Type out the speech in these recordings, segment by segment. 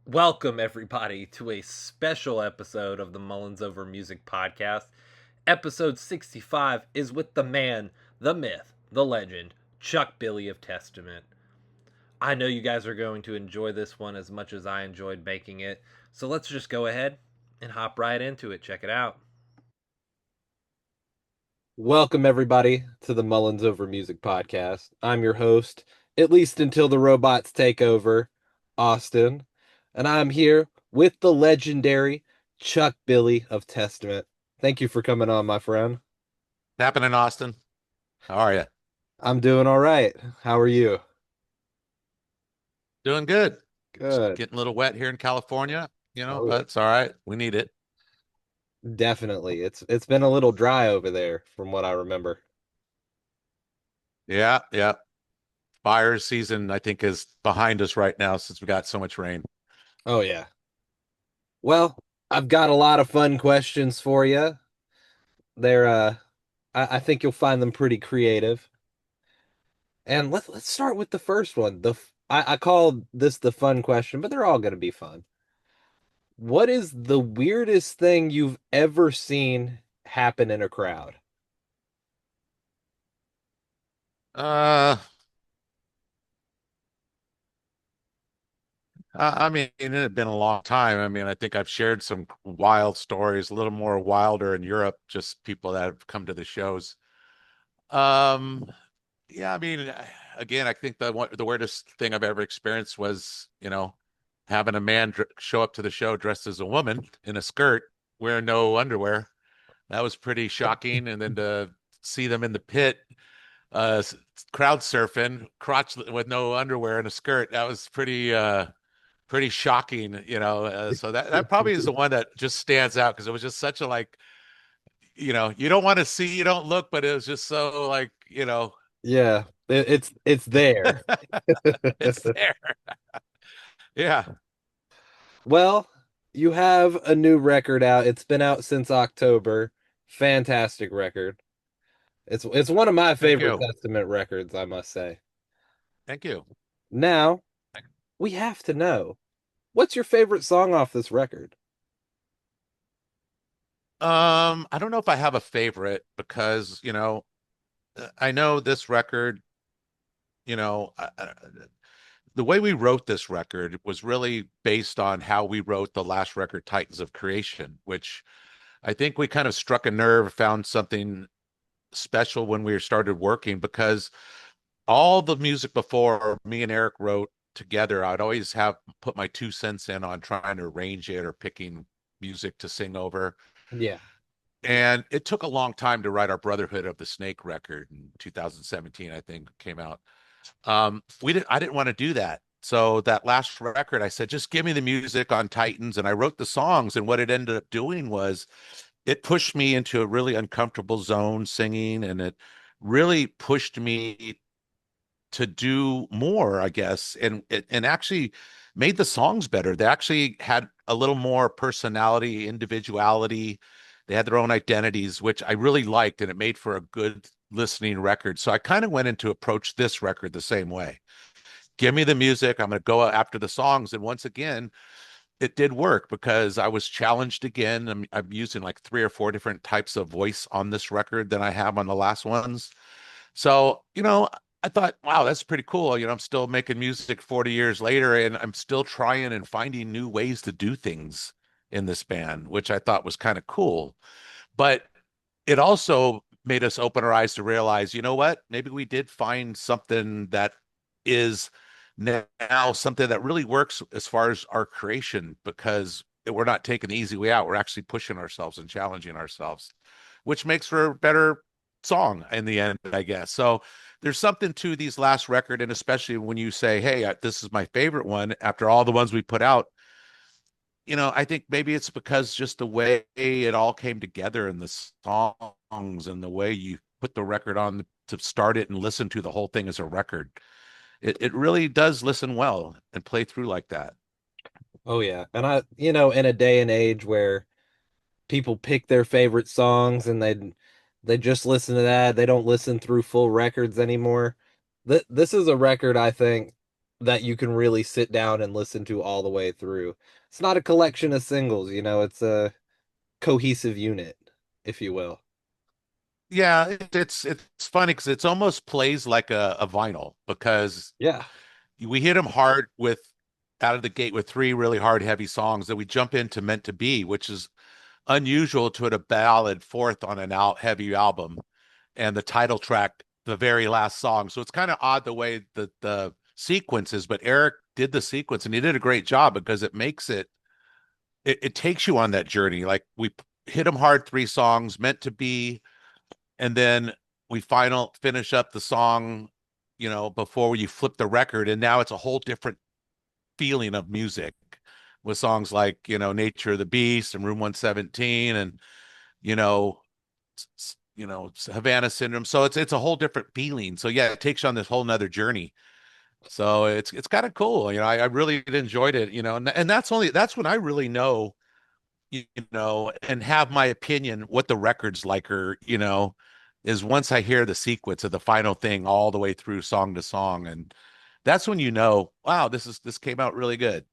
Welcome, everybody, to a special episode of the Mullins Over Music Podcast. Episode 65 is with the man, the myth, the legend, Chuck Billy of Testament. I know you guys are going to enjoy this one as much as I enjoyed making it, so let's just go ahead and hop right into it. Check it out. Welcome, everybody, to the Mullins Over Music Podcast. I'm your host, at least until the robots take over, Austin, and I'm here with the legendary Chuck Billy of Testament. Thank you for coming on, my friend. Happening, Austin? How are you? I'm doing all right. How are you? Doing good. Just Good. getting a little wet here in California, Oh, but it's all right. We need it. definitely. It's been a little dry over there from what I remember. Yeah, yeah. Fire season, I think, is behind us right now since we got so much rain. Oh yeah. Well, I've got a lot of fun questions for you. They're I think you'll find them pretty creative. And let's start with the first one. I call this the fun question, but they're all going to be fun. What is the weirdest thing you've ever seen happen in a crowd? Uh, I mean, it had been a long time. I mean, I think I've shared some wild stories, a little more wilder in Europe, just people that have come to the shows. Um, yeah, I mean, again, I think the weirdest thing I've ever experienced was, having a man show up to the show dressed as a woman in a skirt, wearing no underwear. That was pretty shocking. And then to see them in the pit, uh, crowd surfing, crotch with no underwear and a skirt, that was pretty shocking. So that probably is the one that just stands out because it was just such a like, you don't want to see, you don't look, but it was just so like, Yeah, it's there. it's there. Yeah. Well, you have a new record out. It's been out since October. Fantastic record. It's one of my Thank favorite you. Testament records, I must say. Thank you. Now, we have to know, what's your favorite song off this record? I don't know if I have a favorite because, I know this record, you know, the way we wrote this record was really based on how we wrote the last record, Titans of Creation, which I think we kind of struck a nerve, found something special when we started working because all the music before me and Eric wrote together, I'd always have put my 2 cents in on trying to arrange it or picking music to sing over. Yeah. And it took a long time to write our Brotherhood of the Snake record in 2017, I think came out. I didn't want to do that. So that last record, I said, just give me the music on Titans. And I wrote the songs. And what it ended up doing was it pushed me into a really uncomfortable zone singing. And it really pushed me to do more, I guess, and actually made the songs better. They actually had a little more personality, individuality. They had their own identities, which I really liked, and it made for a good listening record. So I kind of went into approach this record the same way. Give me the music. I'm going to go after the songs. And once again, it did work because I was challenged again. I'm using like 3 or 4 different types of voice on this record than I have on the last ones. So, I thought, wow, that's pretty cool. I'm still making music 40 years later, and I'm still trying and finding new ways to do things in this band, which I thought was kind of cool. But it also made us open our eyes to realize, you know what? Maybe we did find something that is now something that really works as far as our creation because we're not taking the easy way out. We're actually pushing ourselves and challenging ourselves, which makes for a better song in the end, I guess. So there's something to these last record, and especially when you say, "Hey, this is my favorite one," after all the ones we put out. I think maybe it's because just the way it all came together in the songs and the way you put the record on to start it and listen to the whole thing as a record. It really does listen well and play through like that. Oh yeah. And in a day and age where people pick their favorite songs and they just listen to that, they don't listen through full records anymore. This is a record I think that you can really sit down and listen to all the way through. It's not a collection of singles, it's a cohesive unit, if you will. Yeah, it's funny because it's almost plays like a vinyl because Yeah. we hit them hard with out of the gate with three really hard, heavy songs. That we jump into Meant to Be, which is unusual to a ballad fourth on an out heavy album, and the title track, the very last song. So it's kind of odd the way that the sequence is, but Eric did the sequence and he did a great job because it makes it takes you on that journey. Like we hit them hard three songs, Meant to Be, and then we finish up the song, before you flip the record, and now it's a whole different feeling of music with songs like Nature of the Beast and Room 117 and you know Havana Syndrome. So it's a whole different feeling. So yeah, it takes you on this whole nother journey. So it's kind of cool. I really enjoyed it, and that's when I really know, and have my opinion what the record's like, or is once I hear the sequence of the final thing all the way through song to song. And that's when wow, this came out really good.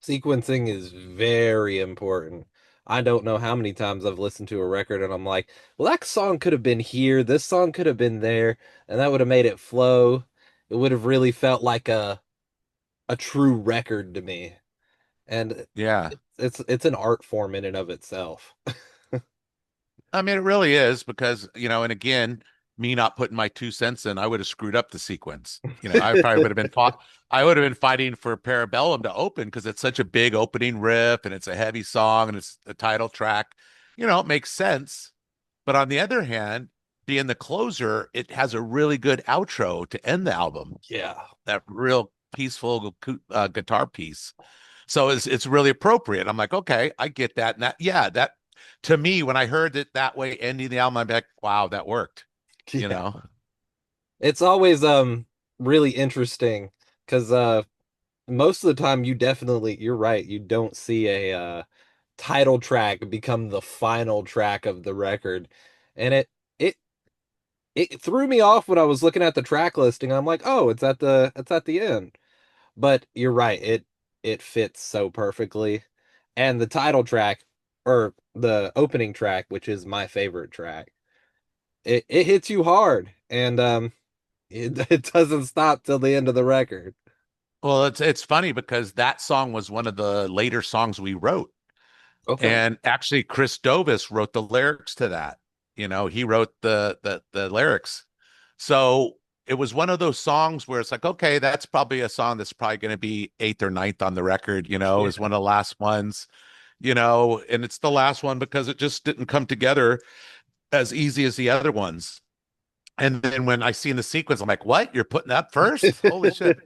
Sequencing is very important. I don't know how many times I've listened to a record and I'm like, well, that song could have been here, this song could have been there, and that would have made it flow. It would have really felt like a true record to me. And Yeah. it's an art form in and of itself. I mean, it really is because, and again, me not putting my 2 cents in, I would have screwed up the sequence. I probably would have I would have been fighting for Parabellum to open because it's such a big opening riff and it's a heavy song and it's a title track. It makes sense. But on the other hand, being the closer, it has a really good outro to end the album. Yeah. That real peaceful guitar piece. So it's really appropriate. I'm like, okay, I get that. And that to me, when I heard it that way, ending the album, I'm like, wow, that worked. Yeah. It's always really interesting because most of the time you're right, you don't see a title track become the final track of the record. And it it threw me off when I was looking at the track listing. I'm like, "Oh, it's at the end." But you're right, it fits so perfectly. And the title track or the opening track, which is my favorite track, it hits you hard and it doesn't stop till the end of the record. Well, it's funny because that song was one of the later songs we wrote. Okay. And actually Chris Dovis wrote the lyrics to that. He wrote the lyrics. So it was one of those songs where it's like, okay, that's probably a song that's probably going to be eighth or ninth on the record, Yeah. is one of the last ones, and it's the last one because it just didn't come together as easy as the other ones. And then when I seen the sequence, I'm like, what? You're putting that first? Holy shit.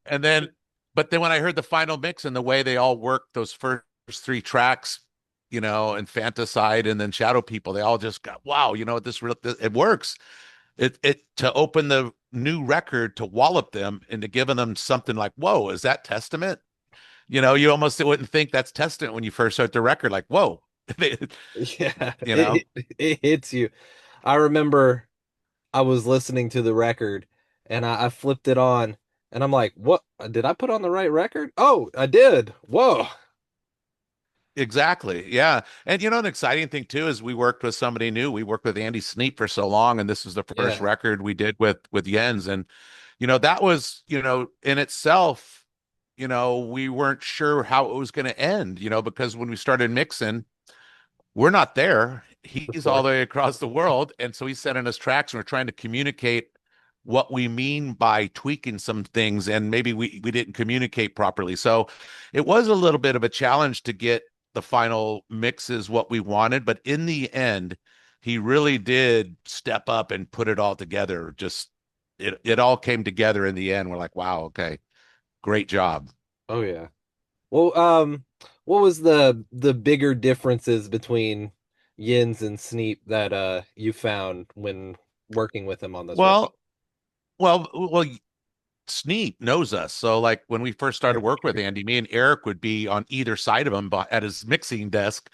And then, but then when I heard the final mix and the way they all worked those first three tracks, Infanticide and then Shadow People, they all just got, wow, it works. It to open the new record, to wallop them into giving them something like, whoa, is that Testament? You almost wouldn't think that's Testament when you first start the record, like, whoa. Yeah, you know it hits you. I remember I was listening to the record and I flipped it on and I'm like, what? Did I put on the right record? Oh, I did. Whoa. Exactly. Yeah. And an exciting thing too is we worked with somebody new. We worked with Andy Sneap for so long, and this was the first Yeah. record we did with Jens. And that was, in itself, we weren't sure how it was going to end, because when we started mixing, we're not there. He's all Right. the way across the world. And so he's sending us tracks and we're trying to communicate what we mean by tweaking some things. And maybe we didn't communicate properly. So it was a little bit of a challenge to get the final mixes what we wanted. But in the end, he really did step up and put it all together. Just it all came together in the end. We're like, wow, okay, great job. Oh yeah. Well, what was the bigger differences between Yins and Sneap that you found when working with him on this record? Well, well, Sneap knows us. So like when we first started work with Andy, me and Eric would be on either side of him at his mixing desk,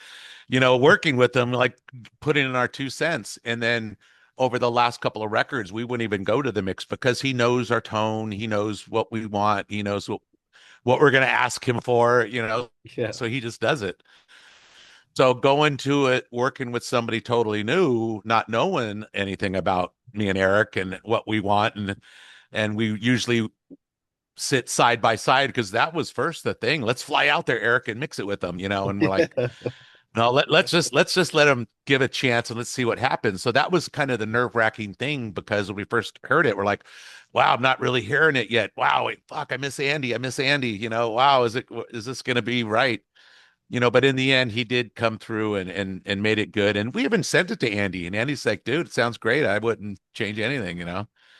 working with him, like putting in our 2 cents. And then over the last couple of records, we wouldn't even go to the mix because he knows our tone, he knows what we want, he knows what we're going to ask him for, Yeah. so he just does it. So going to it, working with somebody totally new, not knowing anything about me and Eric and what we want, and we usually sit side by side because that was first the thing. Let's fly out there, Eric, and mix it with them, and we're like, Yeah. no, let's just let him give a chance and let's see what happens. So that was kind of the nerve-wracking thing because when we first heard it, we're like, wow, I'm not really hearing it yet. Wow, wait, fuck, I miss Andy. I miss Andy. Wow, is this gonna be right? But in the end, he did come through and made it good. And we even sent it to Andy, and Andy's like, dude, it sounds great. I wouldn't change anything.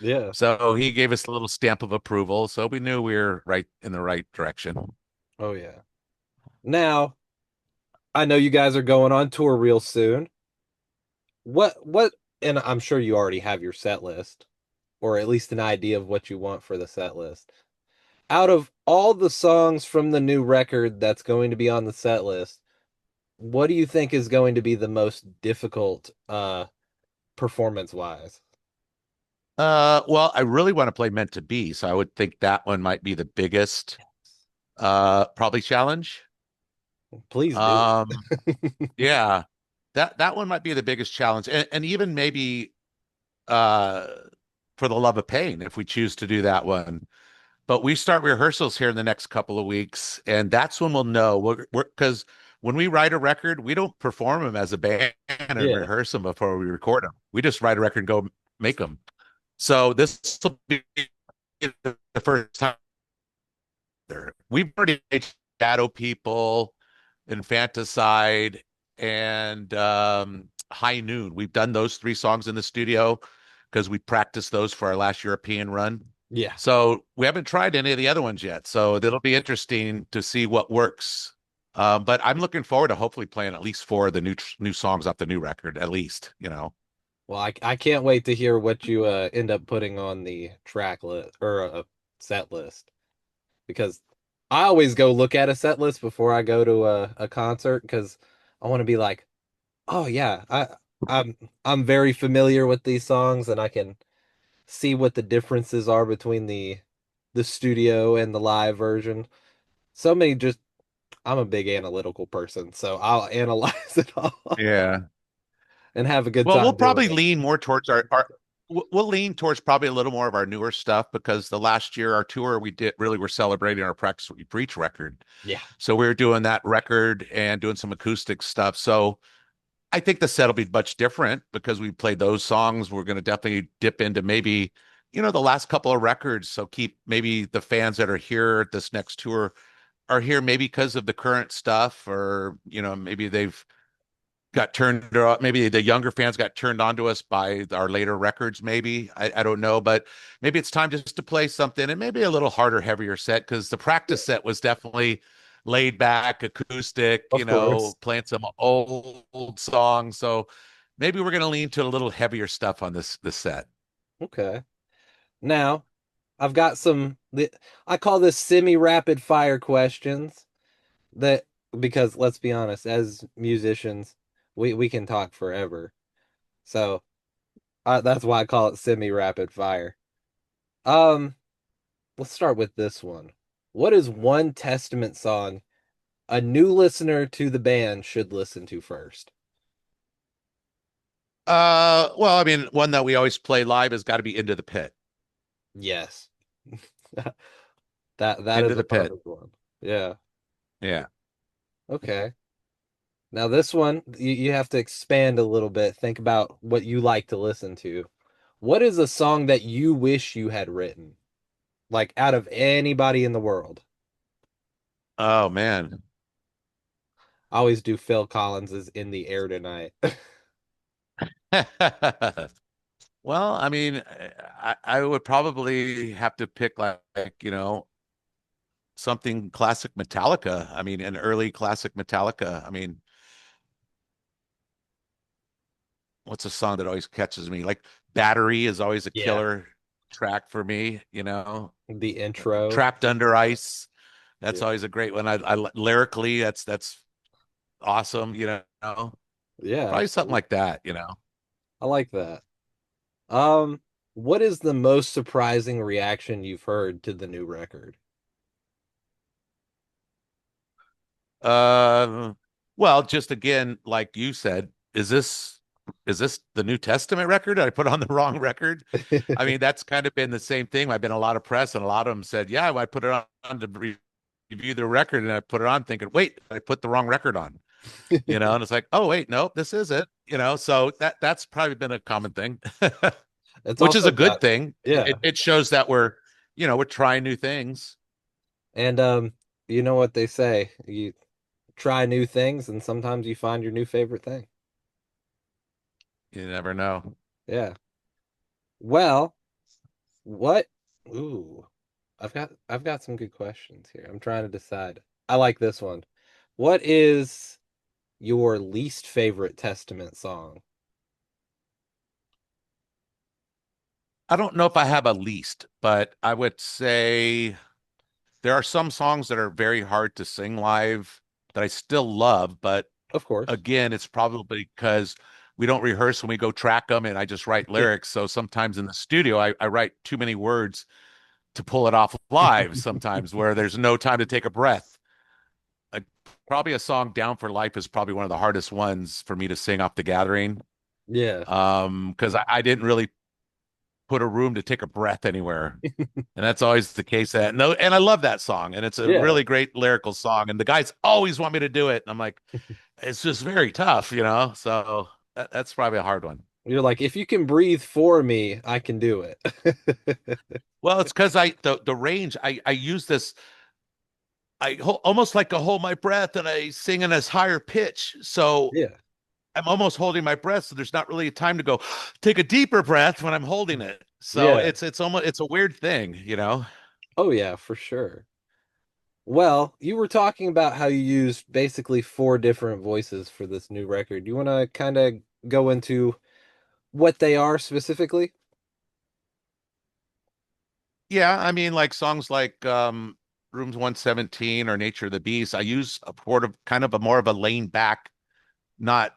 Yeah. So he gave us a little stamp of approval. So we knew we were right in the right direction. Oh yeah. Now, I know you guys are going on tour real soon. What and I'm sure you already have your set list, or at least an idea of what you want for the set list. Out of all the songs from the new record that's going to be on the set list, what do you think is going to be the most difficult performance wise? Well, I really want to play Meant to Be, so I would think that one might be the biggest probably challenge. Please do. Um, yeah. That one might be the biggest challenge. And even maybe uh for the Love of Pain, if we choose to do that one. But we start rehearsals here in the next couple of weeks, and that's when we'll know. We're because when we write a record, we don't perform them as a band and Yeah. rehearse them before we record them. We just write a record and go make them. So this will be the first time there. We've already made Shadow People, Infanticide, and High Noon. We've done those three songs in the studio because we practiced those for our last European run. Yeah. So we haven't tried any of the other ones yet. So it'll be interesting to see what works. But I'm looking forward to hopefully playing at least four of the new songs off the new record, at least. Well, I can't wait to hear what you end up putting on the track list or set list, because I always go look at a set list before I go to a concert because I want to be like, oh yeah, I'm I'm very familiar with these songs and I can see what the differences are between the studio and the live version. So many just I'm a big analytical person, so I'll analyze it all Yeah. and have a good Well, we'll time doing probably it. lean more towards our we'll lean towards probably a little more of our newer stuff because the last year our tour we did really were celebrating our Practice What You Preach record. Yeah. So we were doing that record and doing some acoustic stuff. So I think the set will be much different because we played those songs. We're going to definitely dip into maybe the last couple of records. So keep maybe the fans that are here at this next tour are here maybe because of the current stuff, or maybe they've got turned on. Maybe the younger fans got turned on to us by our later records. Maybe I don't know, but maybe it's time just to play something and maybe a little harder, heavier set because the practice set was definitely laid back, acoustic. Of course. Playing some old songs. So maybe we're gonna lean to a little heavier stuff on this set. Okay. Now, I've got I call this semi-rapid fire questions that because let's be honest, as musicians, we can talk forever. So, that's why I call it semi-rapid fire. Um, let's start with this one. What is one Testament song a new listener to the band should listen to first? Well, I mean, one that we always play live has got to be Into the Pit. Yes. That Into is a the Pit. perfect one. Yeah. Yeah. Okay. Now this one, you have to expand a little bit. Think about what you like to listen to. What is a song that you wish you had written? Like out of anybody in the world. Oh man. I always do Phil Collins's In the Air Tonight. Well, I mean, I would probably have to pick something classic Metallica. I mean, an early classic Metallica. I mean, what's a song that always catches me? Like Battery is always a Yeah. killer track for me. The intro. Trapped Under Ice. That's Yeah. always a great one. I lyrically, that's awesome. Yeah, Probably something absolutely. like that. I like that. Um, what is the most surprising reaction you've heard to the new record? Uh, well, just again, like you said, is this the New Testament record? Did I put on the wrong record? I mean, that's kind of been the same thing. I've been a lot of press, and a lot of them said, "Yeah, I put it on to review the record," and I put it on thinking, "Wait, I put the wrong record on." And it's like, "Oh, wait, no, this is it." So that's probably been a common thing, It's which is also a good got, thing. yeah. It shows that we're trying new things. And you know what they say, you try new things and sometimes you find your new favorite thing. You never know. Yeah. Well, what ooh, I've got some good questions here. I'm trying to decide. I like this one. What is your least favorite Testament song? I don't know if I have a least, but I would say there are some songs that are very hard to sing live that I still love, but Of course. again, it's probably because we don't rehearse when we go track them and I just write lyrics. So sometimes in the studio, I write too many words to pull it off live sometimes where there's no time to take a breath. Like probably a song Down for Life is probably one of the hardest ones for me to sing off the gathering. Yeah. Because I didn't really put a room to take a breath anywhere. And that's always the case. No, and I love that song, and it's a Yeah. really great lyrical song. And the guys always want me to do it, and I'm like, it's just very tough. So that's probably a hard one. You're like, if you can breathe for me, I can do it. Well, it's because the range I use this almost like to hold my breath, and I sing in this higher pitch. So Yeah. I'm almost holding my breath, so there's not really a time to go take a deeper breath when I'm holding it. So Yeah. it's almost it's a weird thing. Oh yeah, for sure. Well, you were talking about how you used basically four different voices for this new record. You want to kind of go into what they are specifically? Yeah, I mean, like songs like Rooms 117 or Nature of the Beast, I use a sort of kind of a more of a lean back, not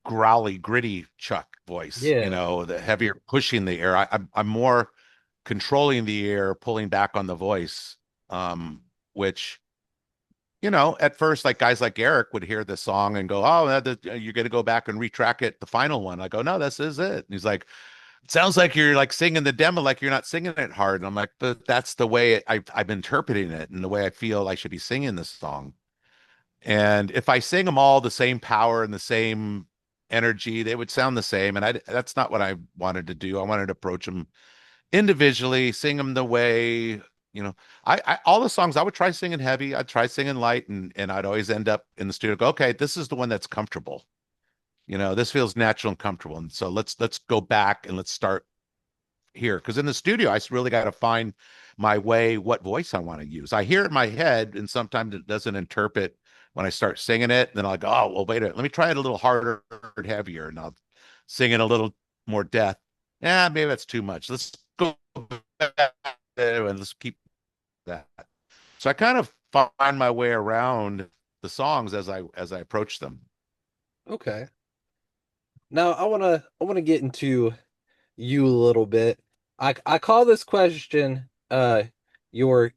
growly, gritty Chuck voice, Yeah. the heavier pushing the air. I'm more controlling the air, pulling back on the voice, which, at first, like guys like Eric would hear the song and go, "Oh, you're going to go back and retrack it, the final one." I go, "No, this is it." And he's like, it sounds like you're like singing the demo, like you're not singing it hard. And I'm like, but that's the way I'm interpreting it and the way I feel I should be singing this song. And if I sing them all the same power and the same energy, they would sound the same. And that's not what I wanted to do. I wanted to approach them individually, sing them the way, I all the songs I would try singing heavy, I'd try singing light, and I'd always end up in the studio, go, okay, this is the one that's comfortable. This feels natural and comfortable. And so let's go back and let's start here. Because in the studio, I really got to find my way, what voice I want to use. I hear it in my head, and sometimes it doesn't interpret when I start singing it. Then I'll go, oh, well, wait a minute. Let me try it a little harder, heavier, and I'll sing it a little more depth. Yeah, maybe that's too much. Let's go back and let's keep that. So I kind of find my way around the songs as I approach them. Okay. Now I want to get into you a little bit. I call this question your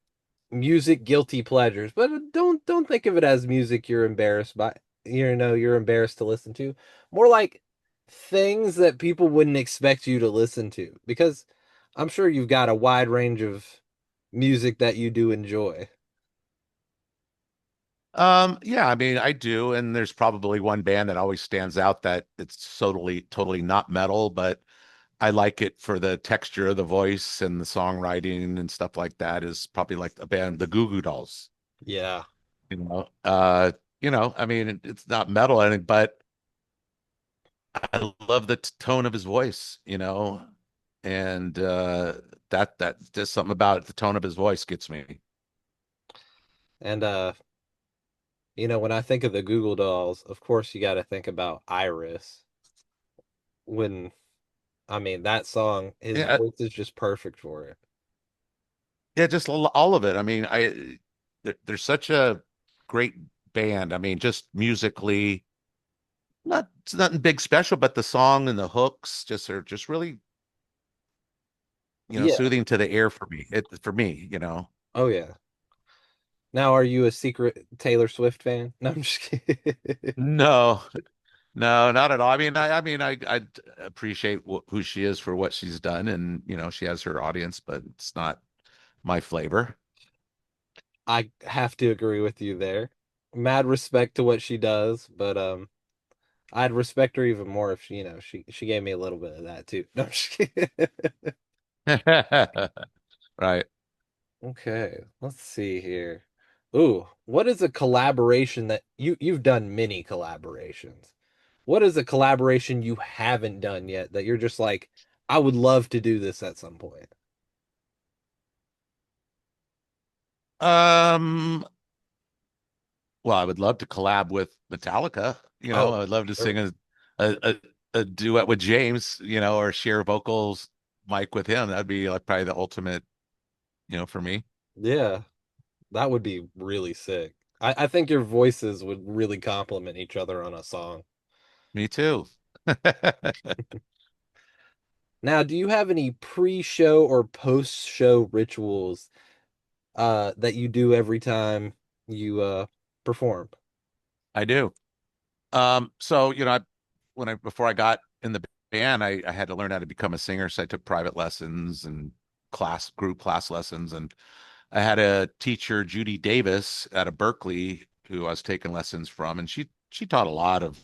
music guilty pleasures, but don't think of it as music you're embarrassed by, you're embarrassed to listen to. More like things that people wouldn't expect you to listen to, because I'm sure you've got a wide range of music that you do enjoy. Yeah, I mean, I do, and there's probably one band that always stands out that it's totally not metal, but I like it for the texture of the voice and the songwriting and stuff like that is probably like a band, the Goo Goo Dolls, Yeah. you know. I mean, it's not metal, but I love the tone of his voice, and that just something about it, the tone of his voice gets me. And when I think of the Google Dolls, of course you got to think about Iris. When I mean that song, his Yeah, voice is just perfect for it. yeah, just all of it. I mean, they're such a great band. I mean, just musically, not it's nothing big special, but the song and the hooks just are just really Yeah. soothing to the ear for me. For me. Oh yeah. Now, are you a secret Taylor Swift fan? No, I'm just kidding. No, no, not at all. I appreciate who she is for what she's done, and she has her audience, but it's not my flavor. I have to agree with you there. Mad respect to what she does, but I'd respect her even more if she gave me a little bit of that too. No, I'm just kidding. Right. Okay, let's see here. Ooh, what is a collaboration that you've done many collaborations? What is a collaboration you haven't done yet that you're just like, I would love to do this at some point? Um, well, I would love to collab with Metallica. I Oh, would love to sure. sing a, a, a duet with James, or share vocals mic with him. That'd be like probably the ultimate, for me. Yeah, that would be really sick. I think your voices would really complement each other on a song. Me too. Now, do you have any pre-show or post-show rituals that you do every time you perform? I do. So before I got in the band, I had to learn how to become a singer. So I took private lessons and group class lessons, and I had a teacher, Judy Davis, out of Berkeley, who I was taking lessons from, and she taught a lot of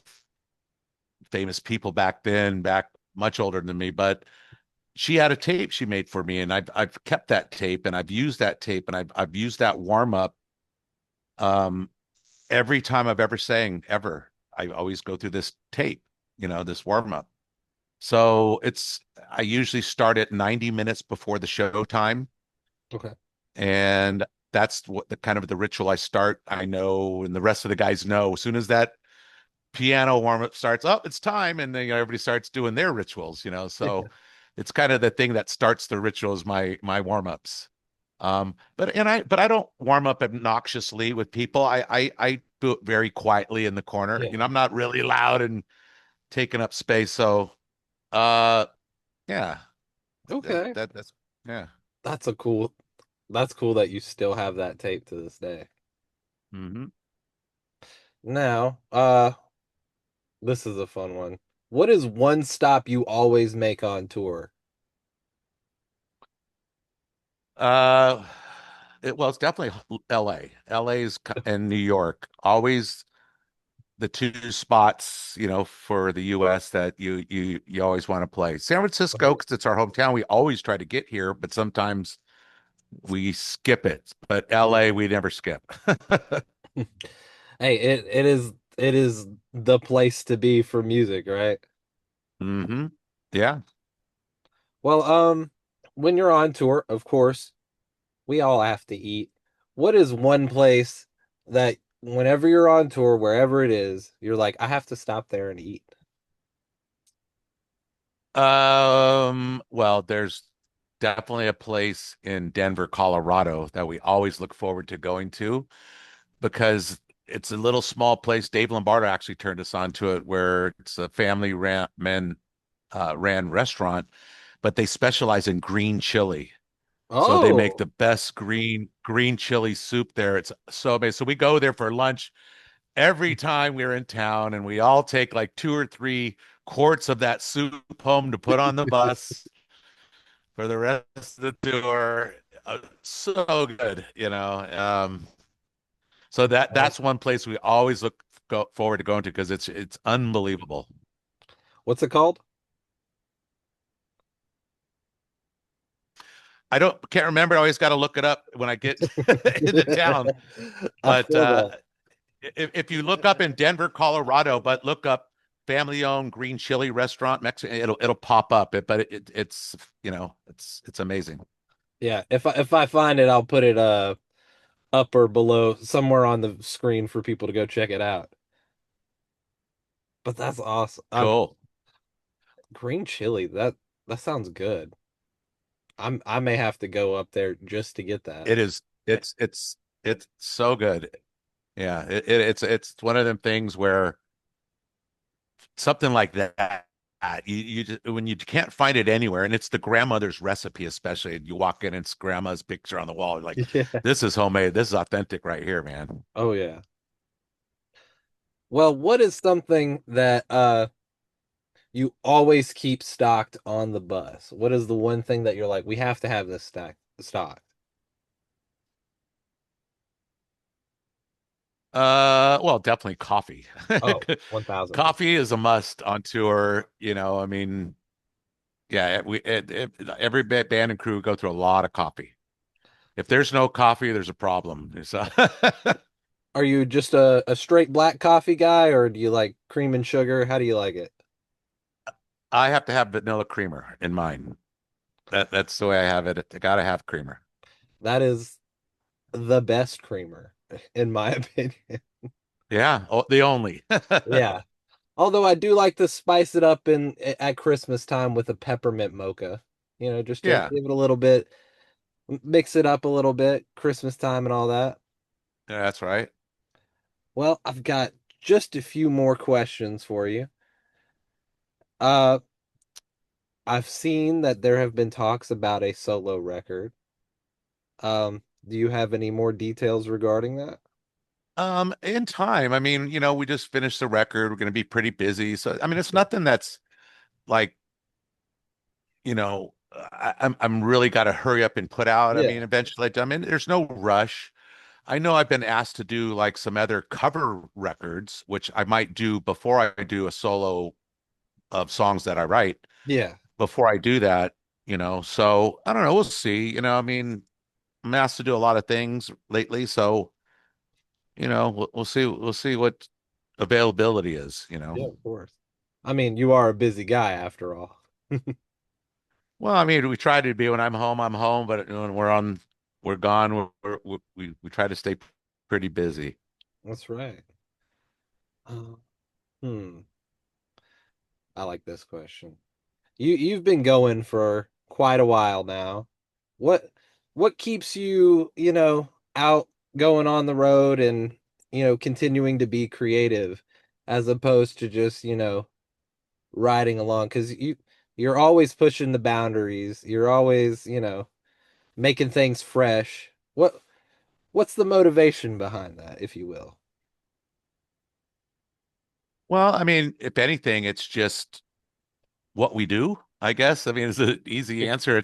famous people back then, back much older than me, but she had a tape she made for me, and I've kept that tape, and I've used that tape, and I've used that warm up um every time I've ever sang ever. I always go through this tape, this warm up. So I usually start at 90 minutes before the show time. Okay. And that's what the kind of the ritual I start. I know, and the rest of the guys know as soon as that piano warm up starts, oh, it's time. And then everybody starts doing their rituals. So it's kind of the thing that starts the rituals, my warm ups. But I don't warm up obnoxiously with people. I do it very quietly in the corner. Yeah. I'm not really loud and taking up space. So uh yeah, Okay. that's yeah. That's a cool that's cool that you still have that tape to this day. Hmm. Now, this is a fun one. What is one stop you always make on tour? Uh well, it's definitely LA. LA's and New York. Always the two spots, for the US that you always want to play. San Francisco, because it's our hometown, we always try to get here, but sometimes we skip it. But LA, we never skip. Hey, it is the place to be for music, right? Hmm. Yeah. Well, when you're on tour, of course, we all have to eat. What is one place that whenever you're on tour, wherever it is, you're like, I have to stop there and eat? Well, there's definitely a place in Denver, Colorado that we always look forward to going to because it's a little small place. Dave Lombardo actually turned us on to it, where it's a family ran restaurant, but they specialize in green chili. So they make Oh, the best green chili soup there. It's so amazing. So we go there for lunch every time we're in town, and we all take like 2 or 3 quarts of that soup home to put on the bus for the rest of the tour. So good. So oh. that's one place we always go forward to going to because it's unbelievable. What's it called? I don't can't remember. I always got to look it up when I get into town. I But feel that. if you look up in Denver, Colorado, but look up family-owned green chili restaurant, Mexican, it'll pop up. It's amazing. Yeah, if I find it, I'll put it up or below somewhere on the screen for people to go check it out. But that's awesome. Cool. Green chili, that sounds good. I may have to go up there just to get that. It is. It's so good. Yeah. It's one of them things where something like that. You just, when you can't find it anywhere, and it's the grandmother's recipe, especially. And you walk in, and it's grandma's picture on the wall. You're like, Yeah. this is homemade. This is authentic right here, man. Oh yeah. Well, what is something that you always keep stocked on the bus? What is the one thing that you're like, we have to have this stocked? Well, definitely coffee. Oh, 1000%. Coffee is a must on tour. I mean, yeah, every band and crew go through a lot of coffee. If there's no coffee, there's a problem. So Are you just a straight black coffee guy, or do you like cream and sugar? How do you like it? I have to have vanilla creamer in mine. That's the way I have it. I gotta have creamer. That is the best creamer, in my opinion. Yeah, oh, the only. Yeah. Although I do like to spice it up in at Christmas time with a peppermint mocha. Just to Yeah, give it a little bit, mix it up a little bit, Christmas time and all that. yeah, that's right. Well, I've got just a few more questions for you. Uh, I've seen that there have been talks about a solo record. Do you have any more details regarding that? In time, I mean, we just finished the record. We're going to be pretty busy. So, I mean, it's Yeah. nothing that's like, I'm really got to hurry up and put out. I Yeah. mean, eventually, I mean, there's no rush. I know I've been asked to do like some other cover records, which I might do before I do a solo of songs that I write. Yeah. Before I do that, so I don't know. We'll see. I mean, I'm asked to do a lot of things lately, so we'll see. We'll see what availability is. Yeah, of course. I mean, you are a busy guy after all. Well, I mean, we try to be when I'm home, but when we're gone, we try to stay pretty busy. That's right. Uh, hmm. I like this question. You've been going for quite a while now. What what keeps you, out going on the road and, continuing to be creative as opposed to just, riding along? Because you're always pushing the boundaries. You're always, making things fresh. What's the motivation behind that, if you will? Well, I mean, if anything, it's just what we do, I guess. I mean, it's an easy answer.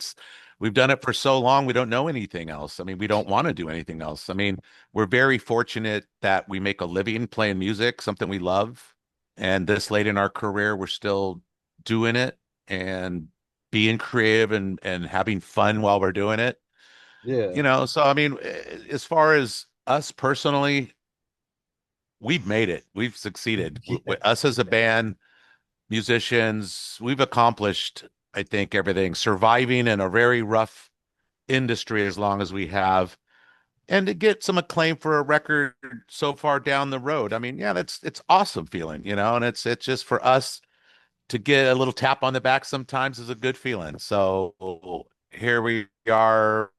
We've done it for so long, we don't know anything else. I mean, we don't want to do anything else. I mean, we're very fortunate that we make a living playing music, something we love. And this late in our career, we're still doing it and being creative and having fun while we're doing it. Yeah. So I mean, as far as us personally, we've made it. We've succeeded. Yeah. Us as a band, musicians, we've accomplished, I think, everything. Surviving in a very rough industry as long as we have, and to get some acclaim for a record so far down the road. I mean, yeah, it's awesome feeling, and it's just for us to get a little tap on the back sometimes is a good feeling. So here we are,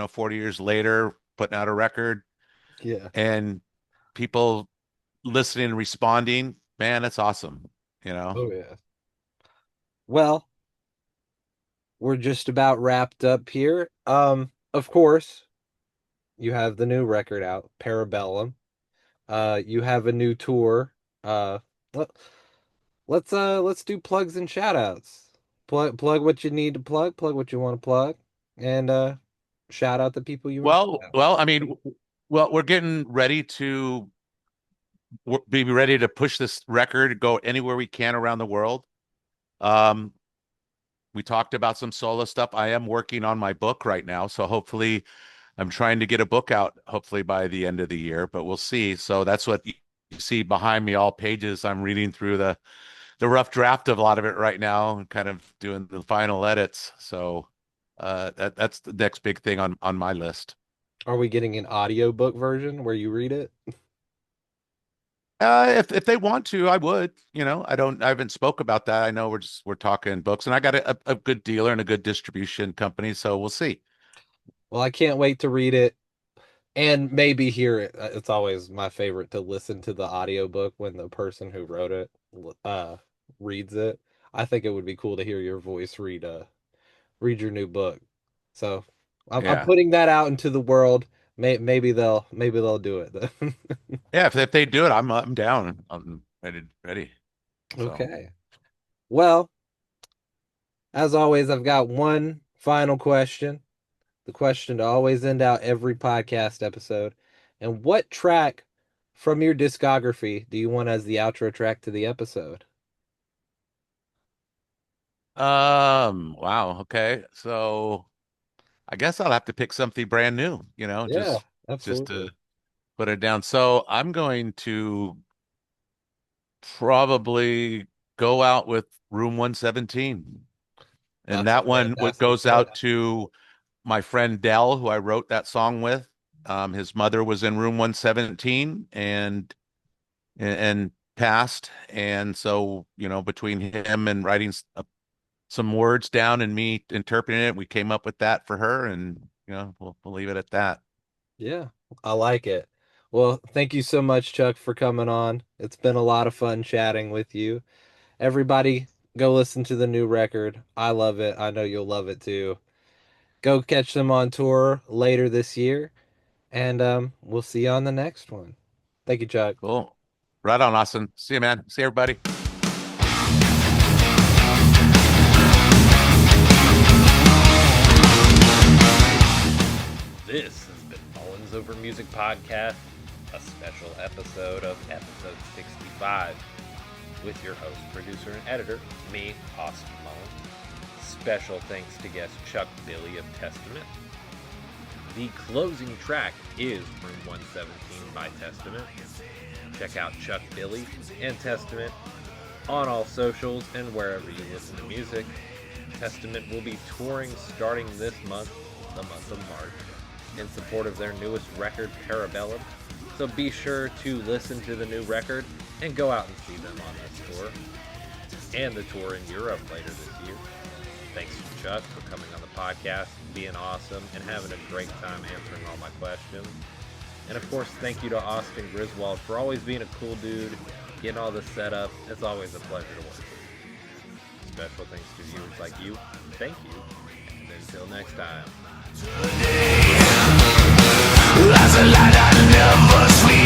40 years later, putting out a record Yeah. and people listening and responding. Man, that's awesome, you know. Oh yeah. Well, we're just about wrapped up here. Of course, you have the new record out, Parabellum. You have a new tour. Let, let's do plugs and shout outs. Plug what you need to plug what you want to plug, and shout out the people you want to shout out. I mean, we're getting ready to be ready to push this record, go anywhere we can around the world. Um, we talked about some solo stuff. I am working on my book right now, so hopefully I'm trying to get a book out hopefully by the end of the year, but we'll see. So that's what you see behind me, all pages. I'm reading through the rough draft of a lot of it right now and kind of doing the final edits. So that's the next big thing on my list. Are we getting an audiobook version where you read it? If they want to, I would. I haven't spoke about that. I know we're talking books, and I got a good dealer and a good distribution company, so we'll see. Well, I can't wait to read it and maybe hear it. It's always my favorite to listen to the audiobook when the person who wrote it uh reads it. I think it would be cool to hear your voice read your new book. So I'm Yeah. putting that out into the world. Maybe they'll do it. Yeah, if they do it, I'm down. I'm ready. So Okay. Well, as always, I've got one final question. The question to always end out every podcast episode. And what track from your discography do you want as the outro track to the episode? wow, okay. So I guess I'll have to pick something brand new, Yeah, just to absolutely. put it down. So I'm going to probably go out with Room 117. And That's a that one what fantastic goes choice. out to my friend Dell, who I wrote that song with. His mother was in Room 117 and passed. And so, between him and writing some words down and me interpreting it, we came up with that for her. And, we'll leave it at that. Yeah, I like it. Well, thank you so much, Chuck, for coming on. It's been a lot of fun chatting with you. Everybody, go listen to the new record. I love it. I know you'll love it too. Go catch them on tour later this year, and we'll see you on the next one. Thank you, Chuck. Cool. Right on, Austin. See you, man. See everybody. This has been Mullins Over Music Podcast, a special episode of episode 65, with your host, producer, and editor, me, Austin Mullins. Special thanks to guest Chuck Billy of Testament. The closing track is Room 117 by Testament. Check out Chuck Billy and Testament on all socials and wherever you listen to music. Testament will be touring starting this month, the month of March, in support of their newest record, Parabellum. So be sure to listen to the new record and go out and see them on this tour and the tour in Europe later this year. Thanks to Chuck for coming on the podcast, being awesome, and having a great time answering all my questions. And of course, thank you to Austin Griswold for always being a cool dude, getting all this set up. It's always a pleasure to work with you. Special thanks to viewers like you. Thank you. And until next time. As a light I never sleep.